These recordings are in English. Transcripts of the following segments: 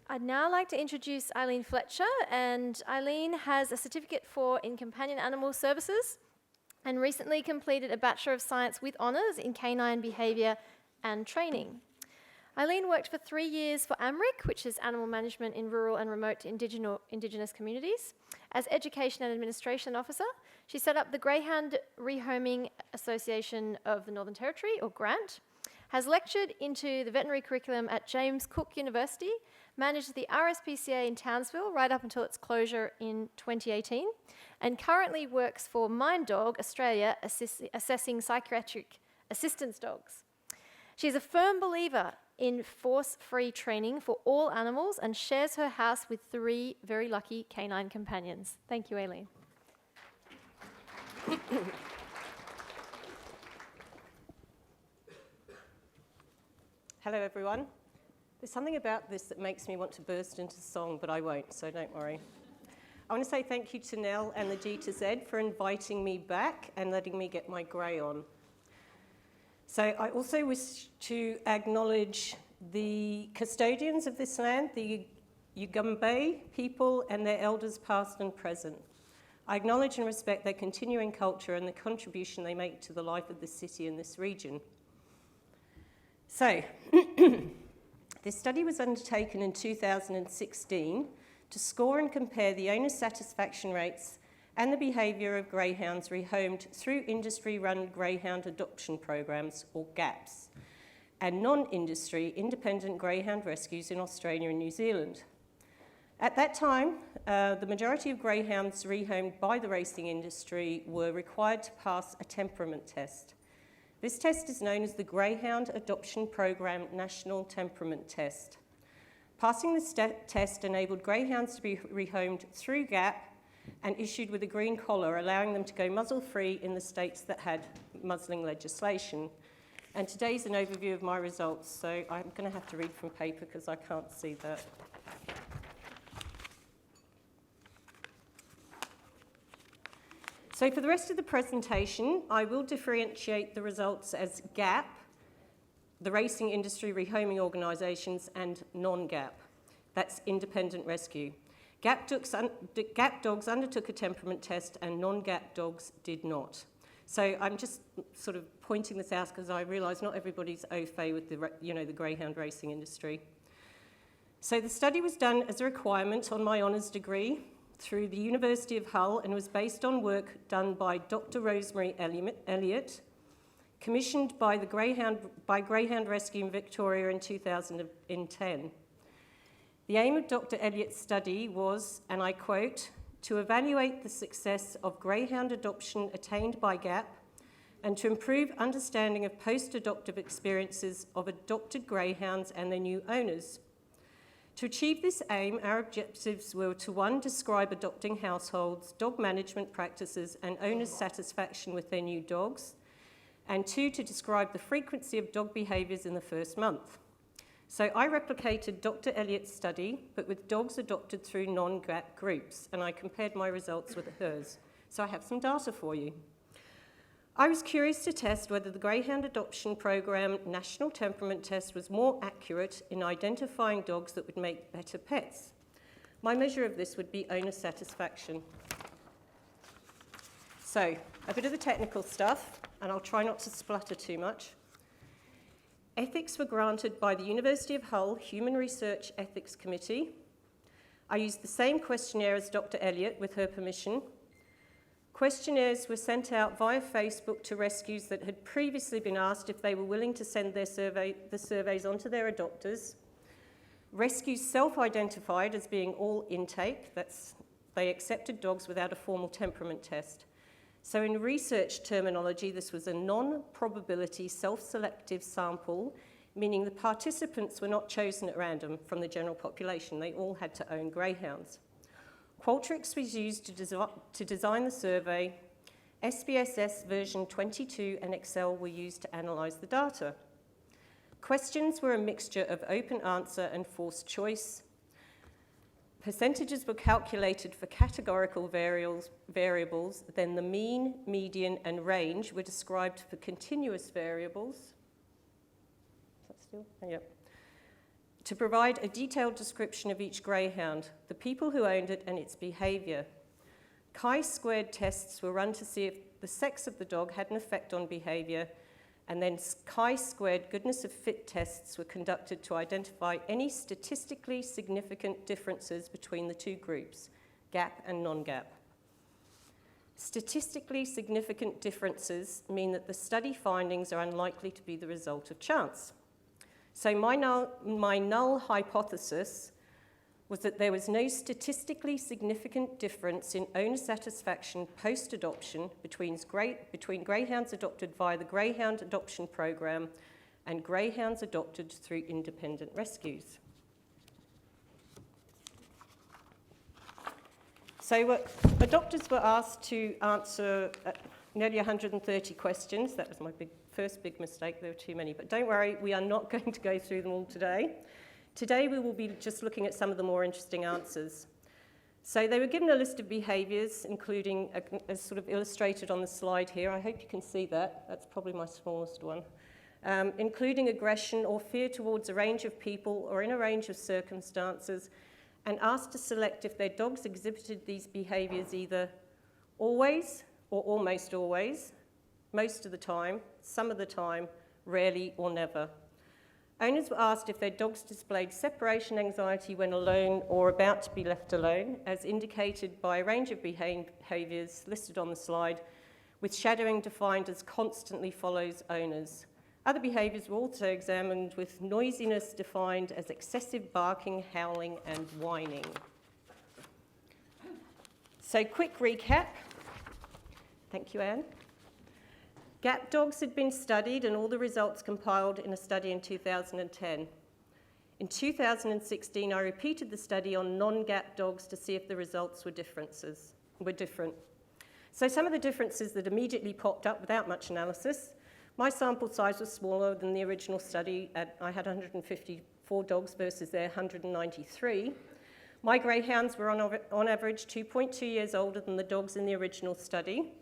I'd now like to introduce Eileen Fletcher, and Eileen has a certificate in companion animal services and recently completed a Bachelor of Science with honours in canine behaviour and training. Eileen worked for 3 years for AMRIC, which is Animal Management in Rural and Remote Indigenous Communities. As Education and Administration Officer, she set up the Greyhound Rehoming Association of the Northern Territory, or GRANT, has lectured into the veterinary curriculum at James Cook University, managed the RSPCA in Townsville right up until its closure in 2018, and currently works for Mind Dog Australia, assessing psychiatric assistance dogs. She is a firm believer in force-free training for all animals and shares her house with 3 very lucky canine companions. Thank you, Eileen. Hello, everyone. There's something about this that makes me want to burst into song, but I won't, so don't worry. I want to say thank you to Nell and the G2Z for inviting me back and letting me get my grey on. So I also wish to acknowledge the custodians of this land, the Yugambeh people and their elders past and present. I acknowledge and respect their continuing culture and the contribution they make to the life of this city and this region. So, this study was undertaken in 2016 to score and compare the owner satisfaction rates and the behaviour of greyhounds rehomed through industry-run greyhound adoption programs, or GAPs, and non-industry independent greyhound rescues in Australia and New Zealand. At that time, the majority of greyhounds rehomed by the racing industry were required to pass a temperament test. This test is known as the Greyhound Adoption Program National Temperament Test. Passing this test enabled greyhounds to be rehomed through GAP and issued with a green collar, allowing them to go muzzle-free in the states that had muzzling legislation. And today's an overview of my results, so I'm going to have to read from paper because I can't see that. So for the rest of the presentation, I will differentiate the results as GAP, the racing industry rehoming organisations, and non-GAP. That's independent rescue. GAP dogs undertook a temperament test and non-GAP dogs did not. So I'm just sort of pointing this out because I realise not everybody's au fait with the greyhound racing industry. So the study was done as a requirement on my honours degree through the University of Hull and was based on work done by Dr. Rosemary Elliott, commissioned by Greyhound Rescue in Victoria in 2010. The aim of Dr. Elliott's study was, and I quote, to evaluate the success of greyhound adoption attained by GAP and to improve understanding of post-adoptive experiences of adopted greyhounds and their new owners. To achieve this aim, our objectives were to 1, describe adopting households, dog management practices and owners' satisfaction with their new dogs, and 2, to describe the frequency of dog behaviours in the first month. So I replicated Dr. Elliott's study, but with dogs adopted through non-GAP groups, and I compared my results with hers. So I have some data for you. I was curious to test whether the Greyhound Adoption Program National Temperament Test was more accurate in identifying dogs that would make better pets. My measure of this would be owner satisfaction. So, a bit of the technical stuff, and I'll try not to splutter too much. Ethics were granted by the University of Hull Human Research Ethics Committee. I used the same questionnaire as Dr. Elliott with her permission. Questionnaires were sent out via Facebook to rescues that had previously been asked if they were willing to send the surveys on to their adopters. Rescues self-identified as being all intake, they accepted dogs without a formal temperament test. So in research terminology, this was a non-probability self-selective sample, meaning the participants were not chosen at random from the general population. They all had to own greyhounds. Qualtrics was used to design the survey. SPSS version 22 and Excel were used to analyse the data. Questions were a mixture of open answer and forced choice. Percentages were calculated for categorical variables, then the mean, median, and range were described for continuous variables. Is that still? Yep. to provide a detailed description of each greyhound, the people who owned it and its behaviour. chi-squared tests were run to see if the sex of the dog had an effect on behaviour, and then chi-squared goodness of fit tests were conducted to identify any statistically significant differences between the two groups, GAP and non-GAP. Statistically significant differences mean that the study findings are unlikely to be the result of chance. So my null hypothesis was that there was no statistically significant difference in owner satisfaction post-adoption between greyhounds adopted via the Greyhound adoption program and greyhounds adopted through independent rescues. So adopters were asked to answer nearly 130 questions. That was my first big mistake. There were too many. But don't worry, we are not going to go through them all today. Today we will be just looking at some of the more interesting answers. So they were given a list of behaviours, including, as sort of illustrated on the slide here. I hope you can see that. That's probably my smallest one. Including aggression or fear towards a range of people or in a range of circumstances, and asked to select if their dogs exhibited these behaviours either always or almost always, most of the time, some of the time, rarely or never. Owners were asked if their dogs displayed separation anxiety when alone or about to be left alone, as indicated by a range of behaviours listed on the slide, with shadowing defined as constantly follows owners. Other behaviours were also examined, with noisiness defined as excessive barking, howling, and whining. So, quick recap. Thank you, Anne. GAP dogs had been studied and all the results compiled in a study in 2010. In 2016, I repeated the study on non-GAP dogs to see if the results were different. So some of the differences that immediately popped up without much analysis: my sample size was smaller than the original study. I had 154 dogs versus their 193. My greyhounds were on average 2.2 years older than the dogs in the original study.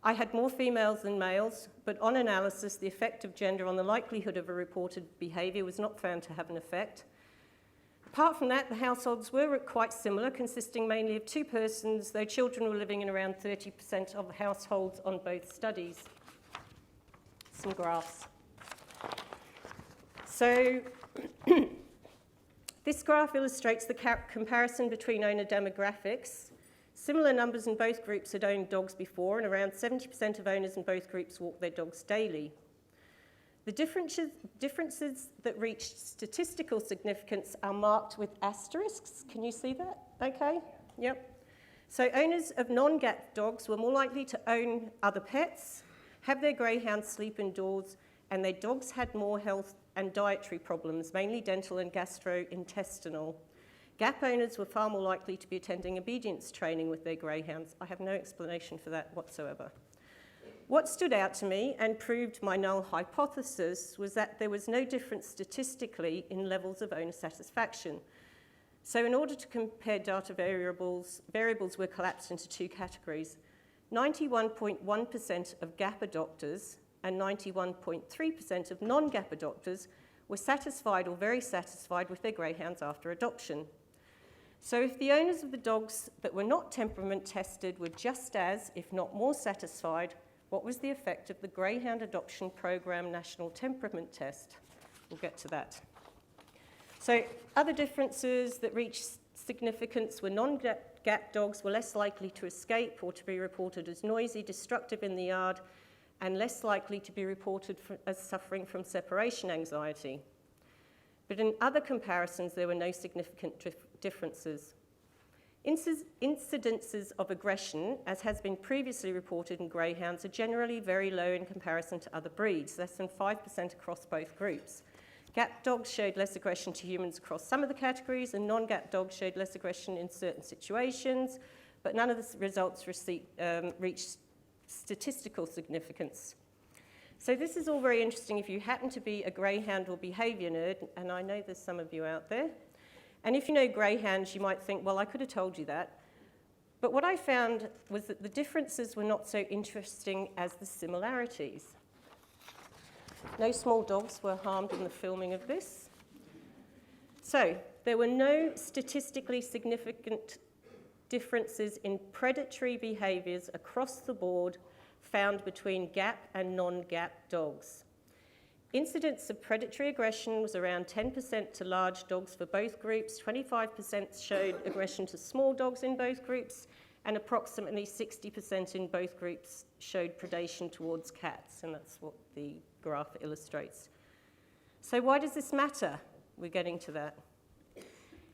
I had more females than males, but on analysis, the effect of gender on the likelihood of a reported behaviour was not found to have an effect. Apart from that, the households were quite similar, consisting mainly of two persons, though children were living in around 30% of the households on both studies. Some graphs. So this graph illustrates the comparison between owner demographics. Similar numbers in both groups had owned dogs before, and around 70% of owners in both groups walk their dogs daily. The differences that reach statistical significance are marked with asterisks. Can you see that? Okay, yep. So owners of non-GAP dogs were more likely to own other pets, have their greyhounds sleep indoors, and their dogs had more health and dietary problems, mainly dental and gastrointestinal. GAP owners were far more likely to be attending obedience training with their greyhounds. I have no explanation for that whatsoever. What stood out to me and proved my null hypothesis was that there was no difference statistically in levels of owner satisfaction. So in order to compare data variables were collapsed into two categories. 91.1% of GAP adopters and 91.3% of non-GAP adopters were satisfied or very satisfied with their greyhounds after adoption. So if the owners of the dogs that were not temperament tested were just as, if not more satisfied, what was the effect of the Greyhound Adoption Program National Temperament Test? We'll get to that. So other differences that reached significance were non-GAP dogs were less likely to escape or to be reported as noisy, destructive in the yard, and less likely to be reported as suffering from separation anxiety. But in other comparisons, there were no significant differences. Incidences of aggression, as has been previously reported in greyhounds, are generally very low in comparison to other breeds, less than 5% across both groups. GAP dogs showed less aggression to humans across some of the categories, and non-GAP dogs showed less aggression in certain situations, but none of the results reached statistical significance. So this is all very interesting if you happen to be a greyhound or behaviour nerd, and I know there's some of you out there. And if you know greyhounds, you might think, well, I could have told you that. But what I found was that the differences were not so interesting as the similarities. No small dogs were harmed in the filming of this. So there were no statistically significant differences in predatory behaviours across the board found between GAP and non-GAP dogs. Incidence of predatory aggression was around 10% to large dogs for both groups, 25% showed aggression to small dogs in both groups, and approximately 60% in both groups showed predation towards cats, and that's what the graph illustrates. So why does this matter? We're getting to that.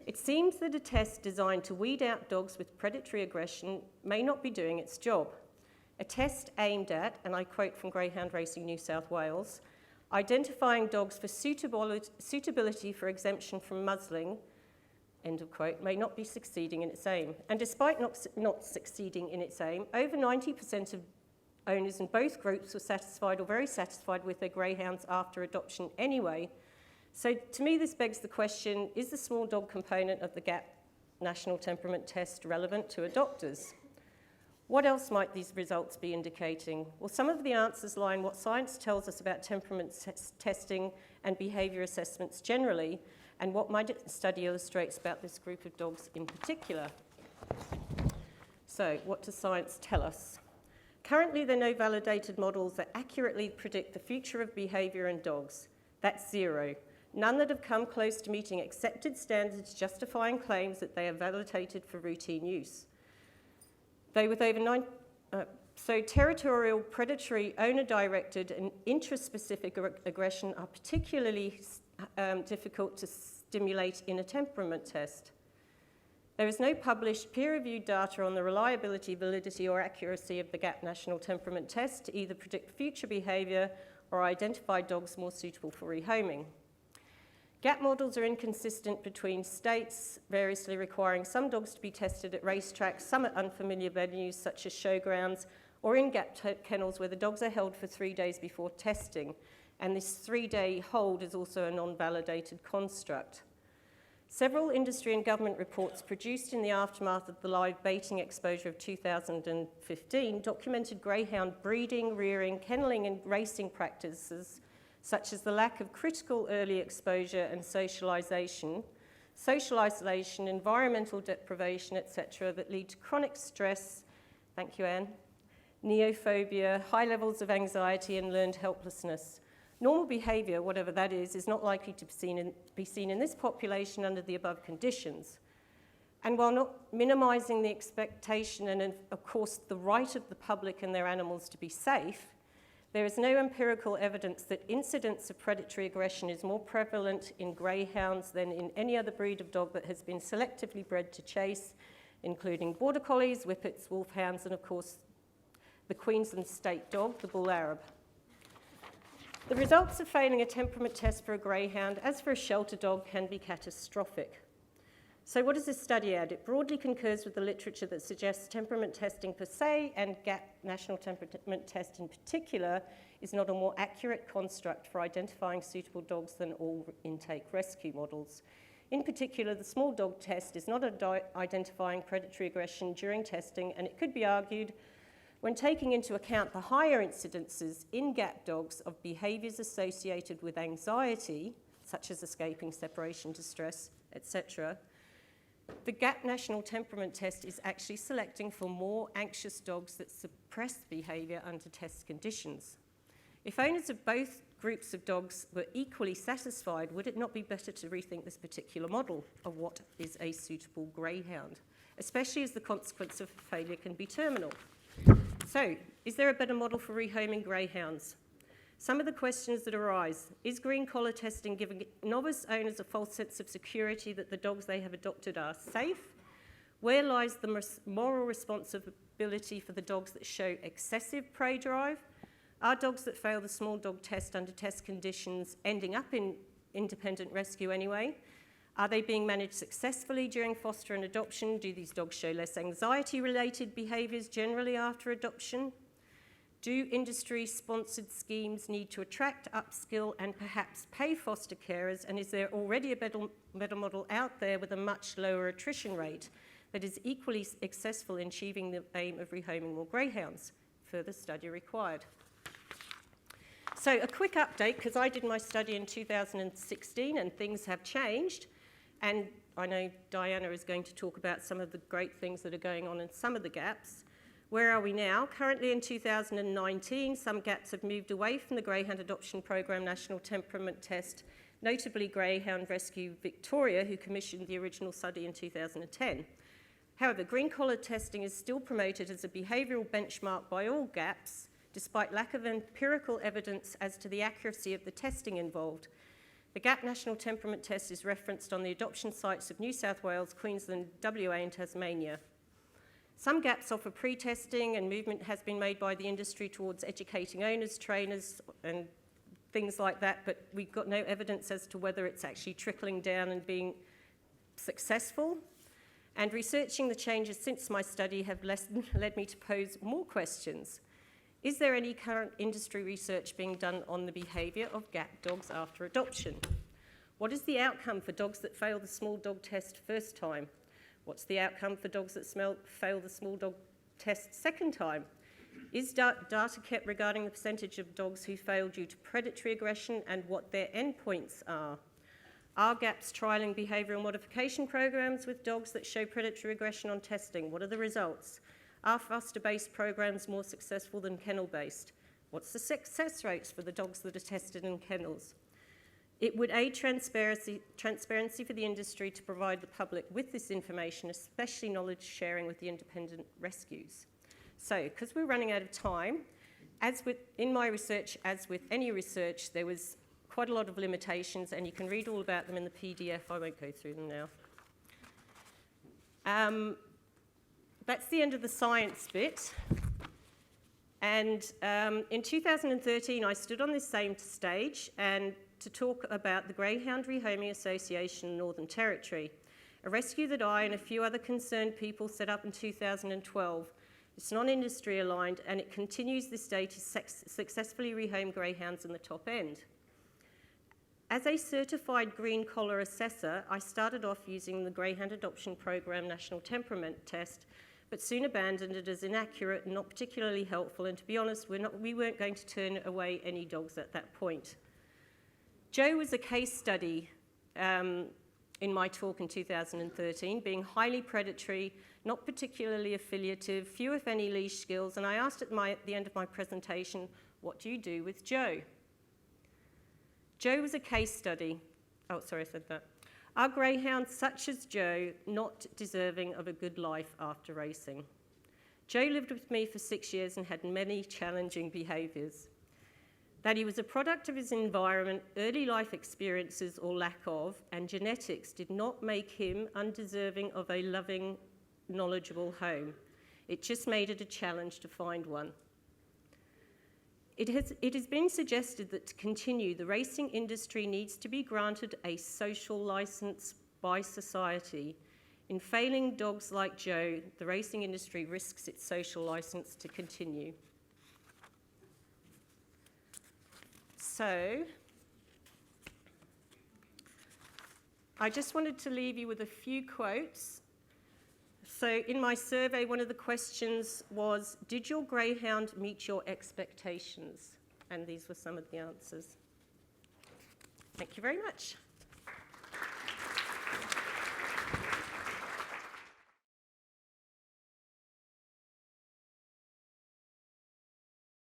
It seems that a test designed to weed out dogs with predatory aggression may not be doing its job. A test aimed at, and I quote from Greyhound Racing New South Wales, identifying dogs for suitability for exemption from muzzling, end of quote, may not be succeeding in its aim. And despite not succeeding in its aim, over 90% of owners in both groups were satisfied or very satisfied with their greyhounds after adoption anyway. So to me, this begs the question, is the small dog component of the GAP National Temperament Test relevant to adopters? What else might these results be indicating? Well, some of the answers lie in what science tells us about temperament testing and behaviour assessments generally, and what my study illustrates about this group of dogs in particular. So, what does science tell us? Currently, there are no validated models that accurately predict the future of behaviour in dogs. That's zero. None that have come close to meeting accepted standards justifying claims that they are validated for routine use. Though with over so territorial, predatory, owner-directed and interest-specific aggression are particularly difficult to stimulate in a temperament test. There is no published peer-reviewed data on the reliability, validity or accuracy of the GAP National Temperament Test to either predict future behaviour or identify dogs more suitable for rehoming. GAP models are inconsistent between states, variously requiring some dogs to be tested at racetracks, some at unfamiliar venues such as showgrounds, or in GAP kennels where the dogs are held for 3 days before testing. And this 3-day hold is also a non-validated construct. Several industry and government reports produced in the aftermath of the live baiting exposure of 2015 documented greyhound breeding, rearing, kenneling and racing practices such as the lack of critical early exposure and social isolation, environmental deprivation, etc., that lead to chronic stress, thank you, Anne, neophobia, high levels of anxiety and learned helplessness. Normal behaviour, whatever that is not likely to be seen in this population under the above conditions. And while not minimising the expectation and, of course, the right of the public and their animals to be safe, there is no empirical evidence that incidence of predatory aggression is more prevalent in greyhounds than in any other breed of dog that has been selectively bred to chase, including border collies, whippets, wolfhounds, and, of course, the Queensland state dog, the bull Arab. The results of failing a temperament test for a greyhound, as for a shelter dog, can be catastrophic. So what does this study add? It broadly concurs with the literature that suggests temperament testing per se, and GAP National Temperament Test in particular, is not a more accurate construct for identifying suitable dogs than all intake rescue models. In particular, the small dog test is not identifying predatory aggression during testing, and it could be argued, when taking into account the higher incidences in GAP dogs of behaviours associated with anxiety, such as escaping, separation, distress, etc., the GAP National Temperament Test is actually selecting for more anxious dogs that suppress behaviour under test conditions. If owners of both groups of dogs were equally satisfied, would it not be better to rethink this particular model of what is a suitable greyhound, especially as the consequence of failure can be terminal? So, is there a better model for rehoming greyhounds? Some of the questions that arise: is green collar testing giving novice owners a false sense of security that the dogs they have adopted are safe? Where lies the moral responsibility for the dogs that show excessive prey drive? Are dogs that fail the small dog test under test conditions ending up in independent rescue anyway? Are they being managed successfully during foster and adoption? Do these dogs show less anxiety-related behaviours generally after adoption? Do industry-sponsored schemes need to attract, upskill and perhaps pay foster carers? And is there already a better model out there with a much lower attrition rate that is equally successful in achieving the aim of rehoming more greyhounds? Further study required. So a quick update, because I did my study in 2016 and things have changed. And I know Diana is going to talk about some of the great things that are going on in some of the gaps. Where are we now? Currently in 2019, some gaps have moved away from the Greyhound Adoption Programme National Temperament Test, notably Greyhound Rescue Victoria, who commissioned the original study in 2010. However, green collar testing is still promoted as a behavioural benchmark by all gaps, despite lack of empirical evidence as to the accuracy of the testing involved. The GAP National Temperament Test is referenced on the adoption sites of New South Wales, Queensland, WA and Tasmania. Some gaps offer pre-testing, and movement has been made by the industry towards educating owners, trainers and things like that, but we've got no evidence as to whether it's actually trickling down and being successful. And researching the changes since my study have led me to pose more questions. Is there any current industry research being done on the behaviour of GAP dogs after adoption? What is the outcome for dogs that fail the small dog test first time? What's the outcome for dogs that fail the small dog test second time? Is data kept regarding the percentage of dogs who fail due to predatory aggression and what their endpoints are? Are GAPs trialling behavioural modification programs with dogs that show predatory aggression on testing? What are the results? Are foster-based programs more successful than kennel-based? What's the success rates for the dogs that are tested in kennels? It would aid transparency for the industry to provide the public with this information, especially knowledge sharing with the independent rescues. So, because we're running out of time, in my research, as with any research, there was quite a lot of limitations, and you can read all about them in the PDF. I won't go through them now. That's the end of the science bit. And in 2013, I stood on this same stage and to talk about the Greyhound Rehoming Association in Northern Territory, a rescue that I and a few other concerned people set up in 2012. It's non-industry aligned, and it continues this day to successfully rehome greyhounds in the top end. As a certified green collar assessor, I started off using the Greyhound Adoption Programme National Temperament Test, but soon abandoned it as inaccurate and not particularly helpful, and to be honest, we weren't going to turn away any dogs at that point. Joe was a case study in my talk in 2013, being highly predatory, not particularly affiliative, few if any leash skills, and I asked at the end of my presentation, what do you do with Joe? Joe was a case study. Oh, sorry, I said that. Are greyhounds such as Joe not deserving of a good life after racing? Joe lived with me for 6 years and had many challenging behaviours. That he was a product of his environment, early life experiences or lack of, and genetics did not make him undeserving of a loving, knowledgeable home. It just made it a challenge to find one. It has been suggested that to continue, the racing industry needs to be granted a social licence by society. In failing dogs like Joe, the racing industry risks its social licence to continue. So, I just wanted to leave you with a few quotes. So in my survey, one of the questions was, did your greyhound meet your expectations? And these were some of the answers. Thank you very much.